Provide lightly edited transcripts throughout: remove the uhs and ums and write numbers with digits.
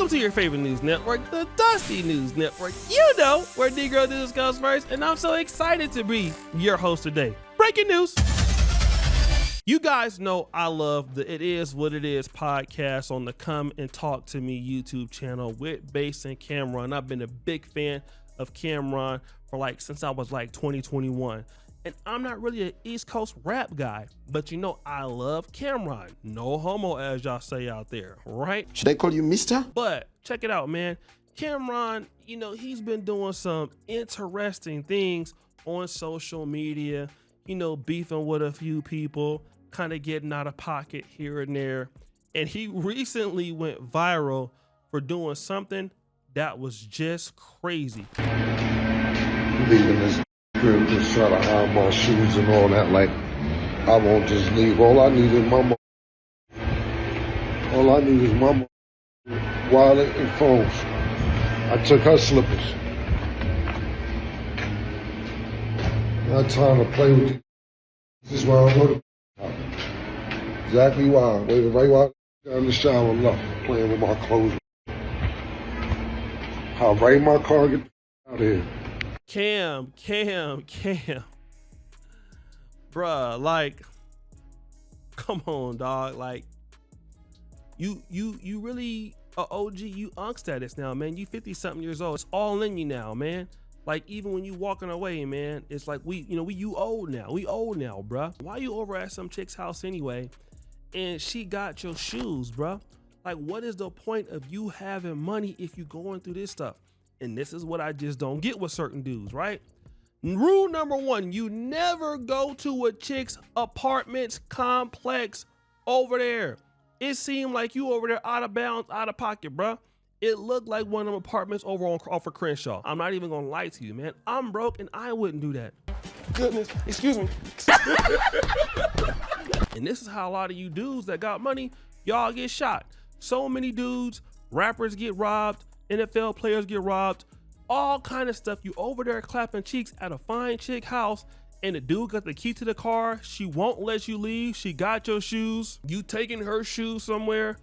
Welcome to your favorite news network, the Dusty News Network. You know where Negro news goes first, and I'm so excited to be your host today. Breaking news. You guys know I love the It Is What It Is podcast on the Come and Talk to Me YouTube channel with Bass and Cameron. I've been a big fan of Cameron for since I was 2021. And I'm not really an East Coast rap guy, but you know I love Cameron. No homo, as y'all say out there, right? Should I call you mister? But check it out, man. Cameron, he's been doing some interesting things on social media, beefing with a few people, kind of getting out of pocket here and there. And he recently went viral for doing something that was just crazy. Leaving this crib, just try to hide my shoes and all that. I won't just leave. All I need is my wallet and phones. I took her slippers. Not time to play with you. This is why I go to exactly why. Waiting right while I in the shower, left, playing with my clothes. I'll right in my car, get out of here. Cam. Bruh, come on, dog. You really a OG, you unk status now, man. You 50 something years old. It's all in you now, man. Even when you walking away, man, it's you old now. We old now, bruh. Why you over at some chick's house anyway? And she got your shoes, bruh. What is the point of you having money if you going through this stuff? And this is what I just don't get with certain dudes, right? Rule number one, you never go to a chick's apartments complex over there. It seemed like you over there out of bounds, out of pocket, bruh. It looked like one of them apartments over off of Crenshaw. I'm not even gonna lie to you, man. I'm broke and I wouldn't do that. Goodness, excuse me. And this is how a lot of you dudes that got money, y'all get shot. So many dudes, rappers get robbed, NFL players get robbed, all kind of stuff. You over there clapping cheeks at a fine chick house and the dude got the key to the car. She won't let you leave. She got your shoes. You taking her shoes somewhere.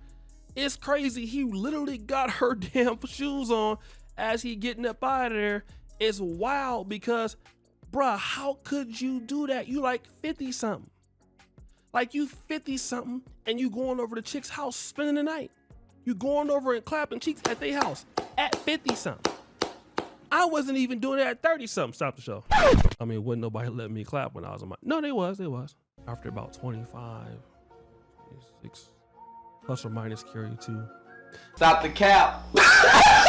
It's crazy. He literally got her damn shoes on as he getting up out of there. It's wild because, bruh, how could you do that? You 50 something. You 50 something and you going over to chick's house spending the night. You going over and clapping cheeks at their house at 50 something. I wasn't even doing it at 30 something. Stop the show. I mean, wouldn't nobody let me clap when I was on my, no, they was. After about 25, 26, plus or minus carry two. Stop the cap.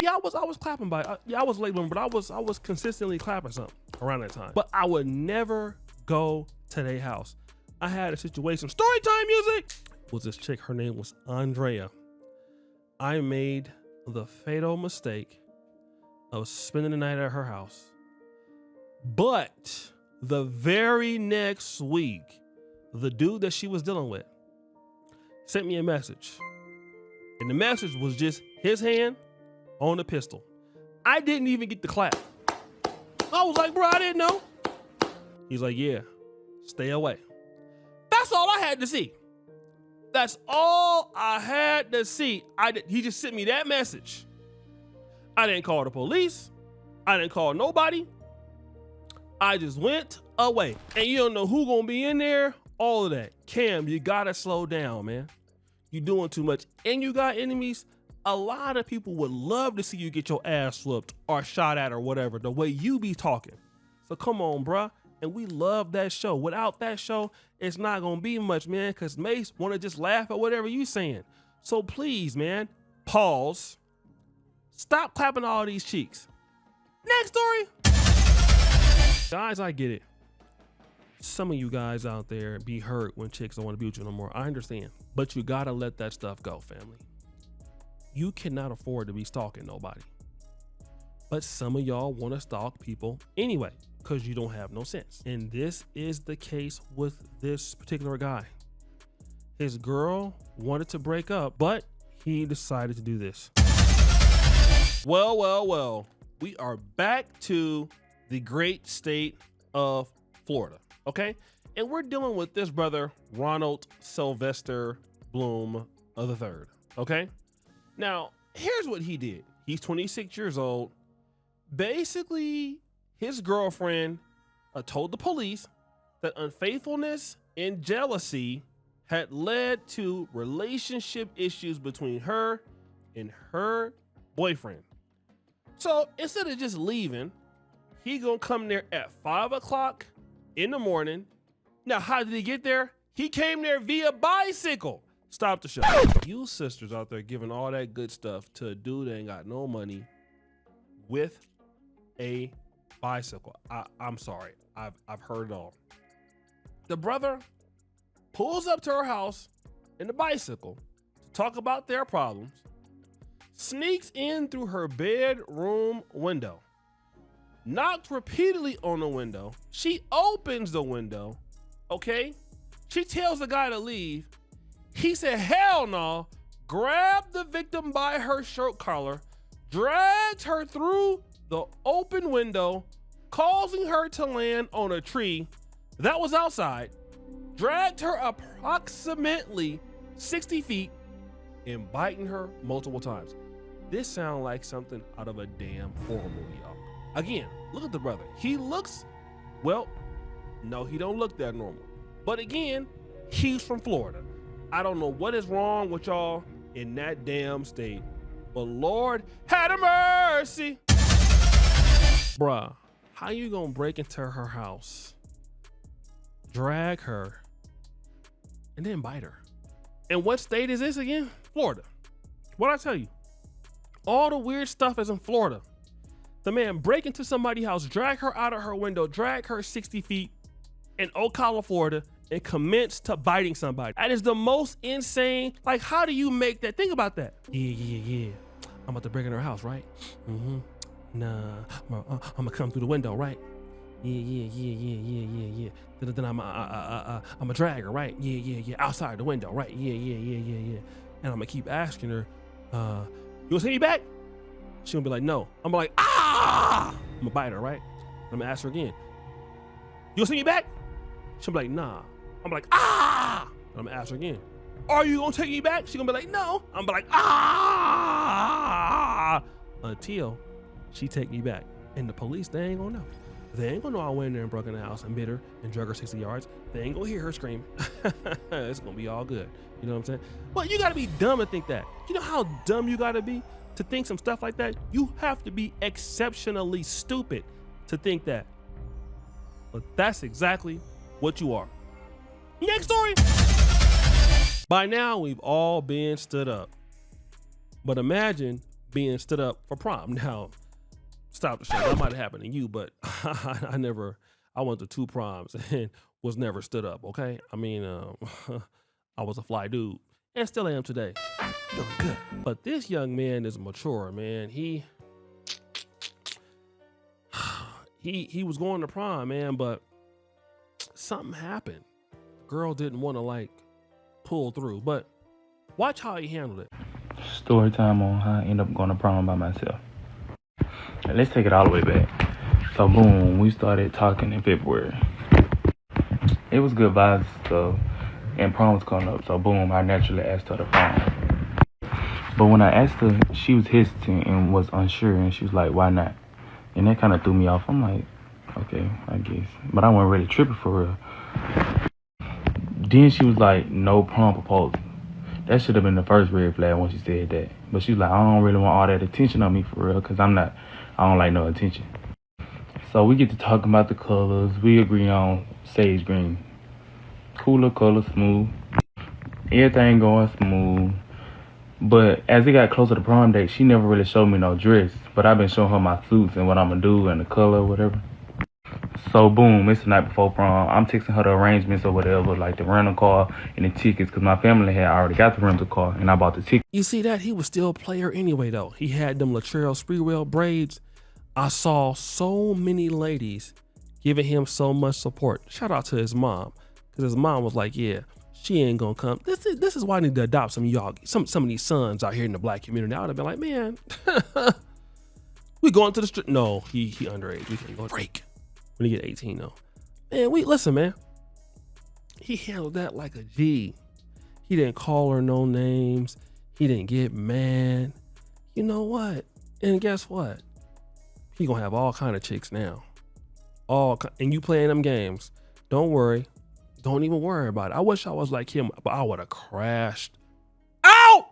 Yeah, I was clapping I was late one, but I was consistently clapping something around that time. But I would never go to their house. I had a situation, story time music. Was this chick, her name was Andrea. I made the fatal mistake of spending the night at her house. But the very next week, the dude that she was dealing with sent me a message. And the message was just his hand on the pistol. I didn't even get the clap. I was like, bro, I didn't know. He's like, yeah, stay away. That's all I had to see. That's all I had to see. He just sent me that message. I didn't call the police. I didn't call nobody. I just went away. And you don't know who gonna be in there. All of that. Cam, you gotta slow down, man. You doing too much. And you got enemies. A lot of people would love to see you get your ass whooped or shot at or whatever, the way you be talking. So come on, bruh. And we love that show. Without that show, it's not gonna be much, man, because Mace wanna just laugh at whatever you saying. So please, man, pause. Stop clapping all these cheeks. Next story. Guys, I get it. Some of you guys out there be hurt when chicks don't want to be with you no more. I understand. But you gotta let that stuff go, family. You cannot afford to be stalking nobody. But some of y'all want to stalk people anyway, because you don't have no sense. And this is the case with this particular guy. His girl wanted to break up, but he decided to do this. Well, we are back to the great state of Florida, okay? And we're dealing with this brother, Ronald Sylvester Bloom III, okay? Now, here's what he did. He's 26 years old. Basically, his girlfriend told the police that unfaithfulness and jealousy had led to relationship issues between her and her boyfriend. So instead of just leaving, he gonna come there at 5 o'clock in the morning. Now, how did he get there? He came there via bicycle. Stop the show. You sisters out there giving all that good stuff to a dude that ain't got no money with a bicycle. I'm sorry. I've heard it all. The brother pulls up to her house in the bicycle to talk about their problems, sneaks in through her bedroom window, knocked repeatedly on the window. She opens the window, okay? She tells the guy to leave. He said, hell no, grabbed the victim by her shirt collar, dragged her through the open window, causing her to land on a tree that was outside, dragged her approximately 60 feet, and biting her multiple times. This sounds like something out of a damn horror movie, y'all. Again, look at the brother. He looks, well, no, he don't look that normal. But again, he's from Florida. I don't know what is wrong with y'all in that damn state, but Lord had a mercy. Bruh, how you gonna break into her house, drag her, and then bite her? And what state is this again? Florida. What'd I tell you? All the weird stuff is in Florida. The man break into somebody's house, drag her out of her window, drag her 60 feet in Ocala, Florida, and commence to biting somebody. That is the most insane. Like, how do you make that? Think about that. Yeah. I'm about to break in her house, right? Nah, I'm gonna come through the window, right? Yeah. Then I'm a drag her, right? Yeah. Outside the window, right? Yeah. And I'm gonna keep asking her, you gonna send me back? She gonna be like, no. I'm like, I'm gonna bite her, right? I'm gonna ask her again, you gonna send me back? She'll be like, nah. I'm like, I'm gonna ask her again, are you gonna take me back? She gonna be like, no. I'm like, until she take me back. And the police, they ain't gonna know. They ain't gonna know I went in there and broke in the house and bit her and drug her 60 yards. They ain't gonna hear her scream. It's gonna be all good. You know what I'm saying? But you gotta be dumb to think that. You know how dumb you gotta be to think some stuff like that? You have to be exceptionally stupid to think that. But that's exactly what you are. Next story. By now, we've all been stood up. But imagine being stood up for prom. Now, stop the show. That might have happened to you, but I went to 2 proms and was never stood up, okay? I mean, I was a fly dude and still am today. Feeling good. But this young man is mature, man. He was going to prom, man, but something happened. Girl didn't want to like pull through, but watch how he handled it. Story time on how I ended up going to prom by myself. Let's take it all the way back. So boom, we started talking in February. It was good vibes stuff, and prom was coming up. So boom, I naturally asked her to prom. But when I asked her, she was hesitant and was unsure, and she was like, why not? And that kind of threw me off. I'm like, okay, I guess. But I wasn't really tripping for real. Then she was like, no prom proposal. That should have been the first red flag when she said that. But she was like, I don't really want all that attention on me for real, because I don't like no attention. So we get to talking about the colors. We agree on sage green. Cooler color, smooth. Everything going smooth. But as it got closer to prom date, she never really showed me no dress. But I've been showing her my suits and what I'm going to do and the color or whatever. So boom, it's the night before prom. I'm texting her the arrangements or whatever, like the rental car and the tickets, because my family had already got the rental car and I bought the ticket. You see that? He was still a player anyway, though. He had them Latrell Sprewell braids. I saw so many ladies giving him so much support. Shout out to his mom, because his mom was like, yeah, she ain't gonna come. This is why I need to adopt some of y'all, some of these sons out here in the black community. I would have been like, man, we going to the street. No, he underage. We can't go break when he get 18 though. Man, listen, man. He handled that like a G. He didn't call her no names. He didn't get mad. you know what? And guess what? He gonna have all kind of chicks now. And you playing them games. Don't worry. Don't even worry about it. I wish I was like him, but I would have crashed out.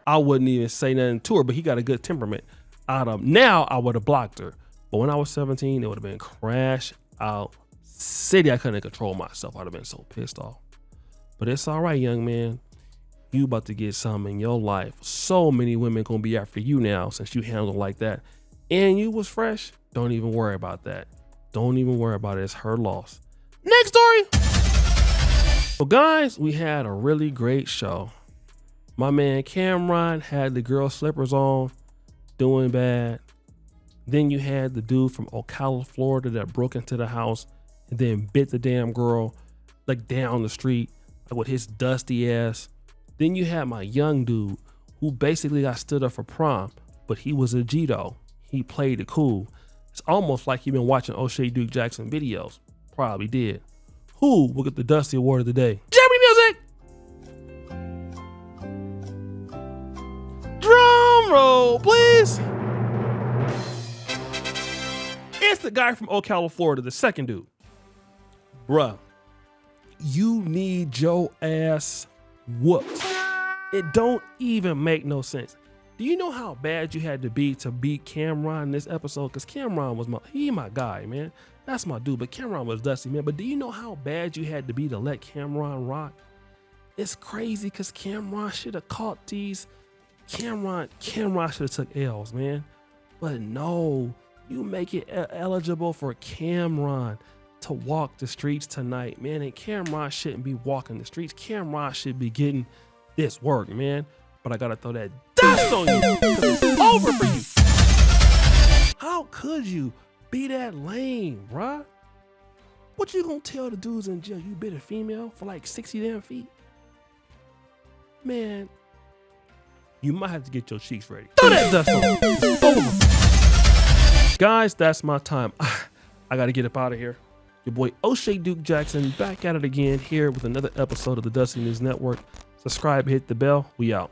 I wouldn't even say nothing to her, but he got a good temperament. Now I would have blocked her. But when I was 17, it would have been crash out city. I couldn't control myself. I'd have been so pissed off. But it's all right, young man. You about to get something in your life. So many women gonna be after you now since you handled it like that. And you was fresh. Don't even worry about that. Don't even worry about it. It's her loss. Next story. So guys, we had a really great show. My man Cameron had the girl slippers on, doing bad. Then you had the dude from Ocala, Florida that broke into the house and then bit the damn girl like down the street like with his dusty ass. Then you had my young dude who basically got stood up for prom, but he was a G-Do. He played it cool. It's almost like he been watching O'Shea Duke Jackson videos. Probably did. Who will get the Dusty Award of the day? Jeremy Music! Drum roll, please. It's the guy from Ocala, Florida, the second dude. Bruh, you need your ass whooped. It don't even make no sense. Do you know how bad you had to beat Cameron in this episode? Because Cameron was my guy, man. That's my dude, but Cameron was dusty, man. But do you know how bad you had to be to let Cameron rock? It's crazy because Cameron should have caught these. Cameron should have took L's, man. But no, you make it eligible for Cameron to walk the streets tonight, man. And Cameron shouldn't be walking the streets. Cameron should be getting this work, man. But I gotta throw that dust on you. It's over for you. How could you be that lame, bruh? What you gonna tell the dudes in jail? You bit a female for like 60 damn feet? Man, you might have to get your cheeks ready. Throw that dust on. It's over. Guys, that's my time. I gotta get up out of here. Your boy O'Shea Duke Jackson back at it again here with another episode of the Dusty News Network. Subscribe, hit the bell. We out.